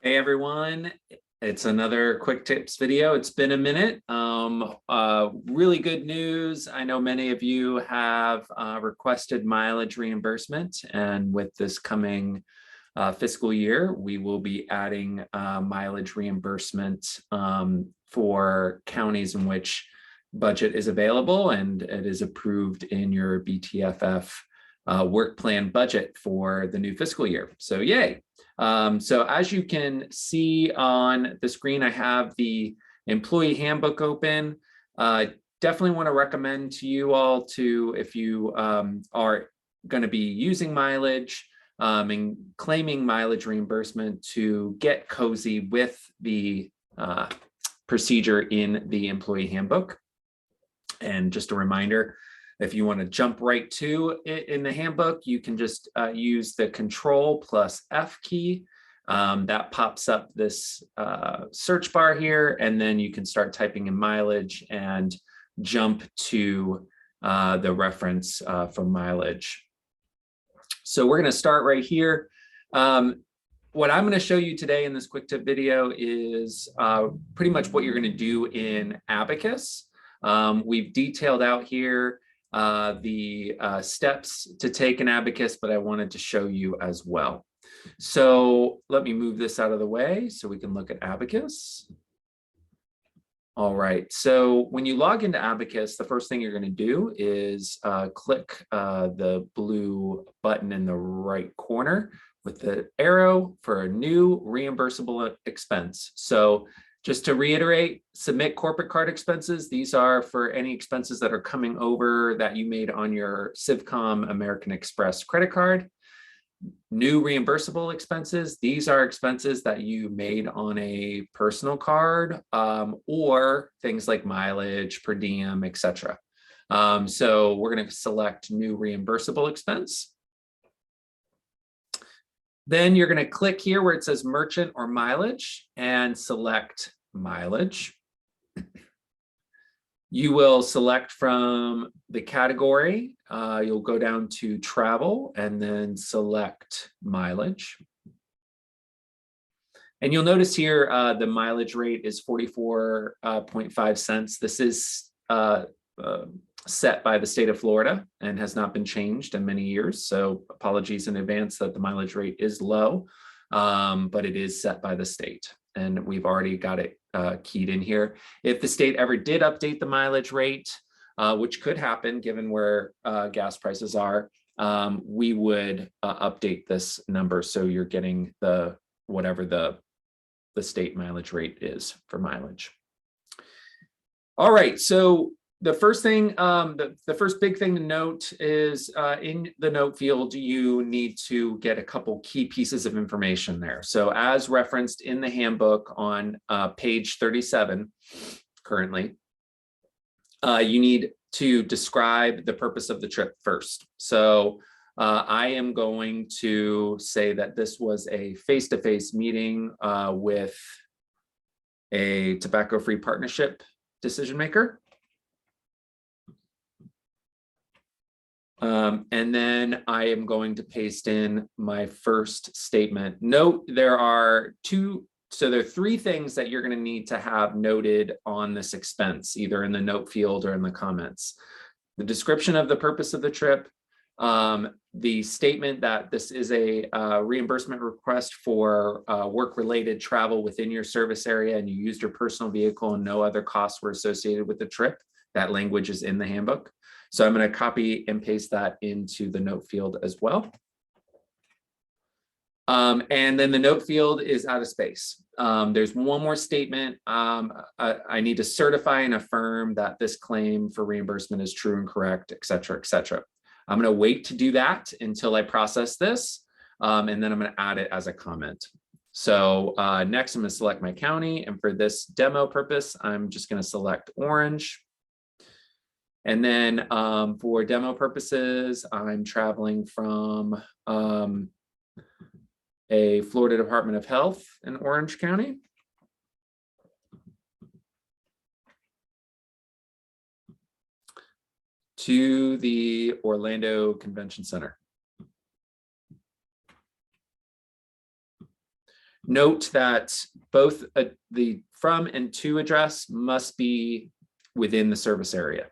Hey everyone, it's another quick tips video. It's been a minute. Really good news. I know many of you have requested mileage reimbursement, and with this coming fiscal year, we will be adding mileage reimbursement for counties in which budget is available and it is approved in your BTFF work plan budget for the new fiscal year. So yay. So as you can see on the screen, I have the employee handbook open. Definitely want to recommend to you all to, if you are going to be using mileage and claiming mileage reimbursement, to get cozy with the procedure in the employee handbook. And just a reminder, if you want to jump right to it in the handbook, you can just use the Control+F key. That pops up this search bar here, and then you can start typing in mileage and jump to the reference for mileage. So we're going to start right here. What I'm going to show you today in this quick tip video is pretty much what you're going to do in Abacus. We've detailed out here the steps to take an Abacus, but I wanted to show you as well. So let me move this out of the way so we can look at Abacus. All right, so when you log into Abacus, the first thing you're going to do is click the blue button in the right corner with the arrow for a new reimbursable expense. So just to reiterate, submit corporate card expenses. These are for any expenses that are coming over that you made on your Civcom American Express credit card. New reimbursable expenses. These are expenses that you made on a personal card or things like mileage, per diem, etc. So we're going to select new reimbursable expense. Then you're going to click here where it says merchant or mileage and select mileage. You will select from the category. You'll go down to travel and then select mileage. And you'll notice here the mileage rate is 44.5 cents. This is set by the state of Florida and has not been changed in many years. So apologies in advance that the mileage rate is low, but it is set by the state. And we've already got it keyed in here. If the state ever did update the mileage rate, which could happen given where gas prices are, we would update this number so you're getting the whatever the state mileage rate is for mileage. All right, so the first thing, the first big thing to note is in the note field, you need to get a couple key pieces of information there. So as referenced in the handbook on page 37 currently, you need to describe the purpose of the trip first. So I am going to say that this was a face-to-face meeting with a tobacco-free partnership decision maker. And then I am going to paste in my first statement. Note there are three things that you're going to need to have noted on this expense, either in the note field or in the comments. The description of the purpose of the trip, the statement that this is a reimbursement request for work-related travel within your service area and you used your personal vehicle and no other costs were associated with the trip. That language is in the handbook. So I'm going to copy and paste that into the note field as well. And then the note field is out of space. There's one more statement. I need to certify and affirm that this claim for reimbursement is true and correct, et cetera, et cetera. I'm going to wait to do that until I process this, and then I'm going to add it as a comment. So next, I'm going to select my county. And for this demo purpose, I'm just going to select Orange. And then for demo purposes, I'm traveling from a Florida Department of Health in Orange County. To the Orlando Convention Center. Note that both the from and to address must be within the service area.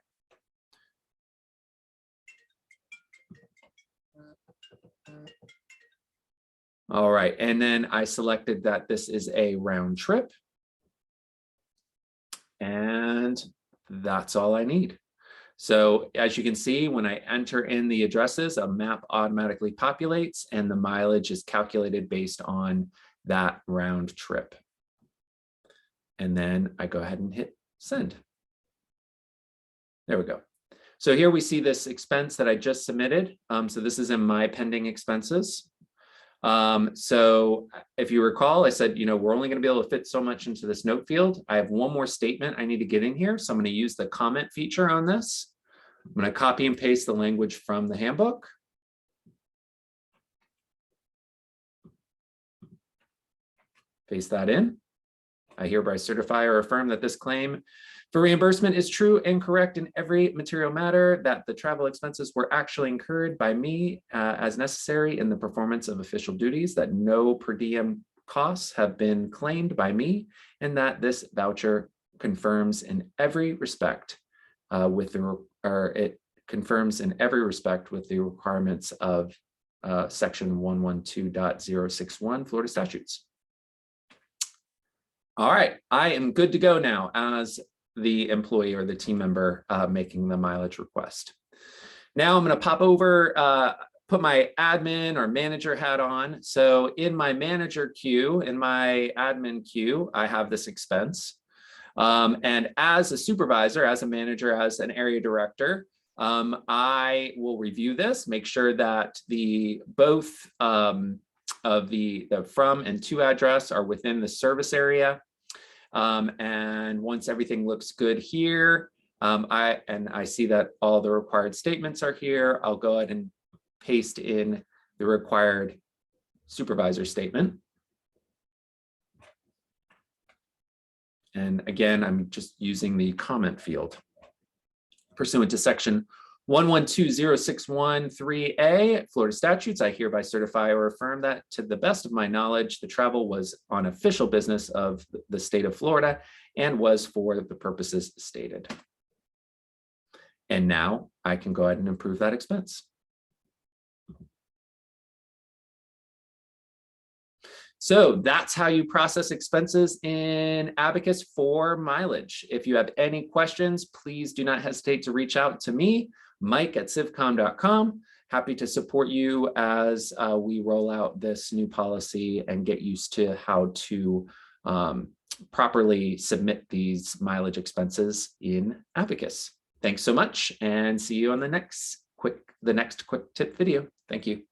All right, and then I selected that this is a round trip. And that's all I need. So as you can see, when I enter in the addresses, a map automatically populates and the mileage is calculated based on that round trip. And then I go ahead and hit send. There we go. So here we see this expense that I just submitted. So this is in my pending expenses. So if you recall, I said, we're only going to be able to fit so much into this note field. I have one more statement I need to get in here. So I'm going to use the comment feature on this. I'm going to copy and paste the language from the handbook. Paste that in. I hereby certify or affirm that this claim for reimbursement is true and correct in every material matter, that the travel expenses were actually incurred by me as necessary in the performance of official duties, that no per diem costs have been claimed by me, and that this voucher confirms in every respect it confirms in every respect with the requirements of section 112.061 Florida statutes. All right, I am good to go now as the employee or the team member making the mileage request. Now I'm going to pop over, put my admin or manager hat on. So in my manager queue, in my admin queue, I have this expense. And as a supervisor, as a manager, as an area director, I will review this, make sure that both of the from and to address are within the service area. And once everything looks good here, I see that all the required statements are here, I'll go ahead and paste in the required supervisor statement. And again, I'm just using the comment field. Pursuant to section 112.061(3)(a) Florida statutes, I hereby certify or affirm that to the best of my knowledge, the travel was on official business of the state of Florida and was for the purposes stated. And now I can go ahead and approve that expense. So that's how you process expenses in Abacus for mileage. If you have any questions, please do not hesitate to reach out to me, mike@civcom.com. Happy to support you as we roll out this new policy and get used to how to properly submit these mileage expenses in Abacus. Thanks so much and see you on the next quick tip video. Thank you.